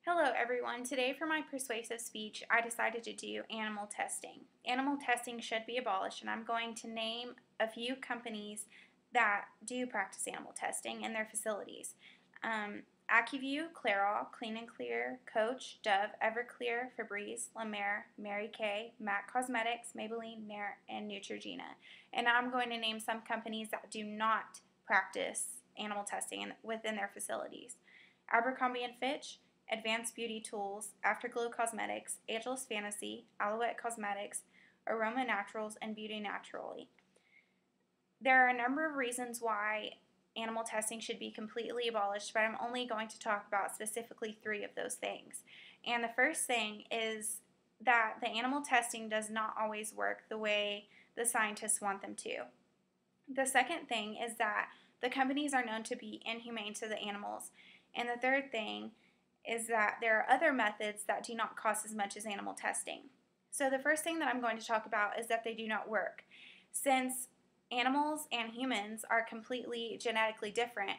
Hello everyone. Today for my persuasive speech, I decided to do animal testing. Animal testing should be abolished, and I'm going to name a few companies that do practice animal testing in their facilities. AccuView, Clairol, Clean and Clear, Coach, Dove, Everclear, Febreze, La Mer, Mary Kay, MAC Cosmetics, Maybelline, Nair, and Neutrogena. And now I'm going to name some companies that do not practice animal testing within their facilities. Abercrombie & Fitch, Advanced Beauty Tools, Afterglow Cosmetics, Ageless Fantasy, Alouette Cosmetics, Aroma Naturals, and Beauty Naturally. There are a number of reasons why animal testing should be completely abolished, but I'm only going to talk about specifically 3 of those things. And the first thing is that the animal testing does not always work the way the scientists want them to. The second thing is that the companies are known to be inhumane to the animals. And the third thing is that there are other methods that do not cost as much as animal testing. So the first thing that I'm going to talk about is that they do not work. Since animals and humans are completely genetically different,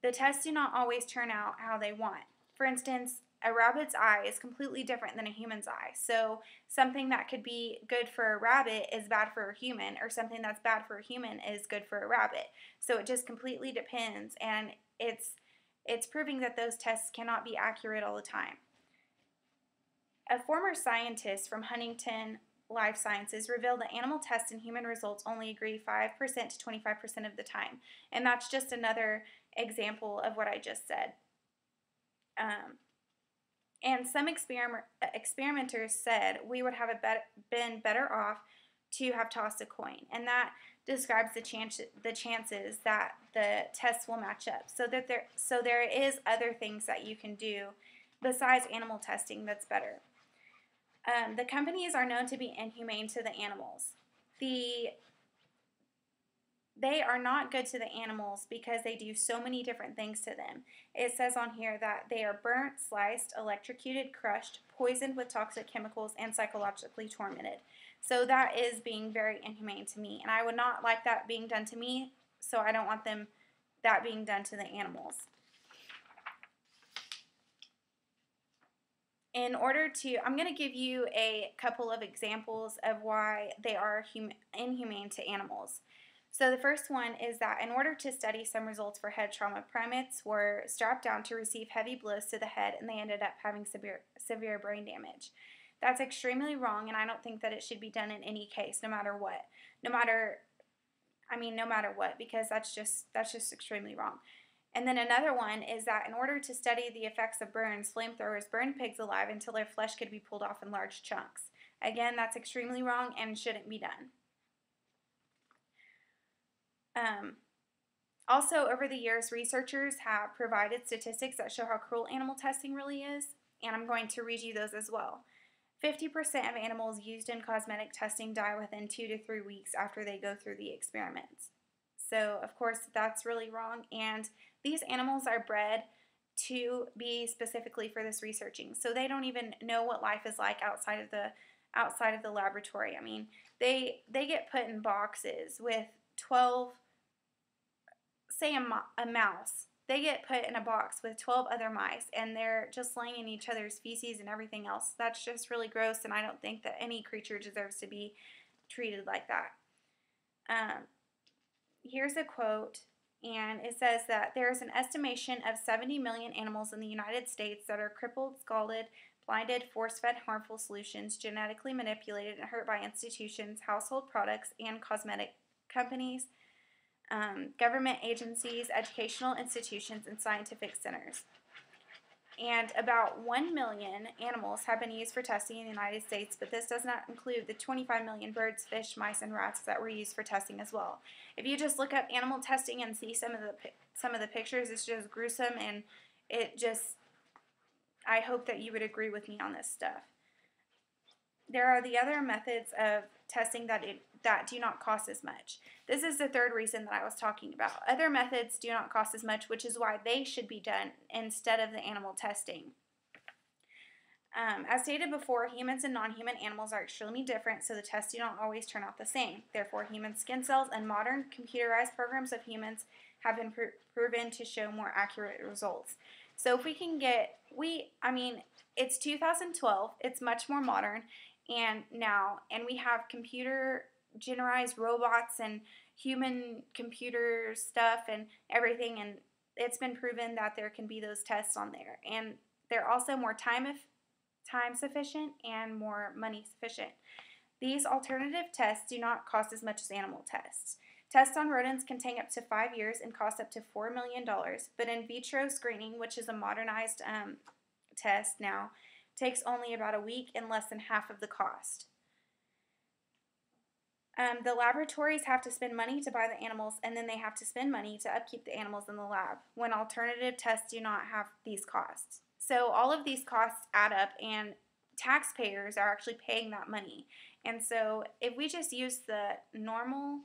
the tests do not always turn out how they want. For instance, a rabbit's eye is completely different than a human's eye. So something that could be good for a rabbit is bad for a human, or something that's bad for a human is good for a rabbit. So it just completely depends, and it's proving that those tests cannot be accurate all the time. A former scientist from Huntington Life Sciences revealed that animal tests and human results only agree 5% to 25% of the time. And that's just another example of what I just said. And some experimenters said we would have been better off to have tossed a coin. And that describes the chances that the tests will match up. So there is other things that you can do besides animal testing that's better. The companies are known to be inhumane to the animals. They are not good to the animals because they do so many different things to them. It says on here that they are burnt, sliced, electrocuted, crushed, poisoned with toxic chemicals, and psychologically tormented. So that is being very inhumane to me, and I would not like that being done to me, so I don't want that being done to the animals. I'm going to give you a couple of examples of why they are inhumane to animals. So the first one is that in order to study some results for head trauma, primates were strapped down to receive heavy blows to the head, and they ended up having severe brain damage. That's extremely wrong, and I don't think that it should be done in any case, no matter what. No matter what, because that's just extremely wrong. And then another one is that in order to study the effects of burns, flamethrowers burned pigs alive until their flesh could be pulled off in large chunks. Again, that's extremely wrong and shouldn't be done. Also, over the years, researchers have provided statistics that show how cruel animal testing really is, and I'm going to read you those as well. 50% of animals used in cosmetic testing die within 2 to 3 weeks after they go through the experiments. So, of course, that's really wrong, and these animals are bred to be specifically for this researching, so they don't even know what life is like outside of the laboratory. I mean, they get put in boxes with 12, say a mouse. They get put in a box with 12 other mice, and they're just laying in each other's feces and everything else. That's just really gross, and I don't think that any creature deserves to be treated like that. Here's a quote, and it says that there is an estimation of 70 million animals in the United States that are crippled, scalded, blinded, force-fed harmful solutions, genetically manipulated, and hurt by institutions, household products, and cosmetic companies, government agencies, educational institutions, and scientific centers. And about 1 million animals have been used for testing in the United States, but this does not include the 25 million birds, fish, mice, and rats that were used for testing as well. If you just look up animal testing and see some of the pictures, it's just gruesome, and I hope that you would agree with me on this stuff. There are the other methods of testing that do not cost as much. This is the third reason that I was talking about. Other methods do not cost as much, which is why they should be done instead of the animal testing. As stated before, humans and non-human animals are extremely different, so the tests do not always turn out the same. Therefore, human skin cells and modern computerized programs of humans have been proven to show more accurate results. So if we can get, I mean, it's 2012, it's much more modern and now, and we have computer generalized robots and human computer stuff and everything, and it's been proven that there can be those tests on there. And they're also more time sufficient and more money sufficient. These alternative tests do not cost as much as animal tests. Tests on rodents can take up to 5 years and cost up to $4 million, but in vitro screening, which is a modernized test now, takes only about a week and less than half of the cost. The laboratories have to spend money to buy the animals, and then they have to spend money to upkeep the animals in the lab, when alternative tests do not have these costs. So all of these costs add up, and taxpayers are actually paying that money. And so if we just use the normal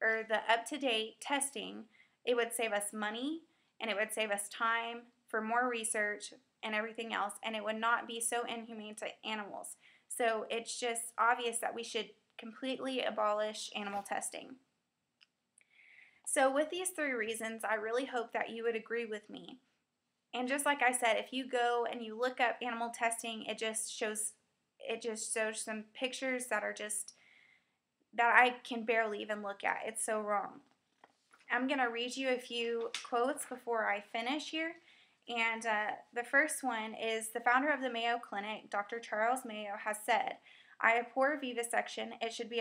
or the up-to-date testing, it would save us money and it would save us time for more research and everything else, and it would not be so inhumane to animals. So it's just obvious that we should completely abolish animal testing. So with these 3 reasons, I really hope that you would agree with me. And just like I said, if you go and you look up animal testing, it just shows some pictures that are just, that I can barely even look at. It's so wrong. I'm going to read you a few quotes before I finish here. And the first one is, the founder of the Mayo Clinic, Dr. Charles Mayo, has said, "I abhor vivisection. It should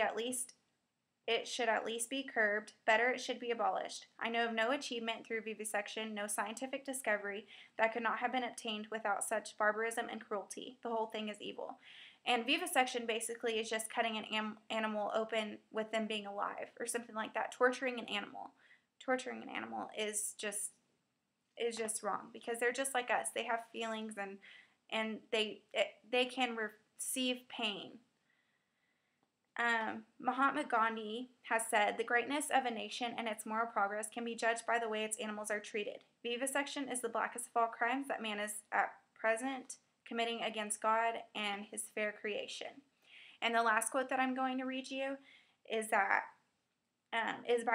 at least be curbed. Better, it should be abolished. I know of no achievement through vivisection, no scientific discovery that could not have been obtained without such barbarism and cruelty. The whole thing is evil." And vivisection basically is just cutting an animal open with them being alive, or something like that. Torturing an animal is just wrong, because they're just like us. They have feelings, and they can receive pain. Mahatma Gandhi has said, "The greatness of a nation and its moral progress can be judged by the way its animals are treated. Vivisection is the blackest of all crimes that man is at present committing against God and his fair creation." And the last quote that I'm going to read you is by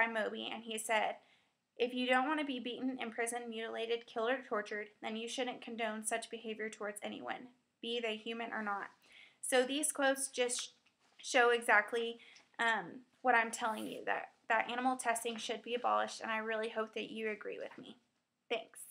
Moby, and he said, "If you don't want to be beaten, imprisoned, mutilated, killed, or tortured, then you shouldn't condone such behavior towards anyone, be they human or not." So these quotes just show exactly what I'm telling you, that animal testing should be abolished, and I really hope that you agree with me. Thanks.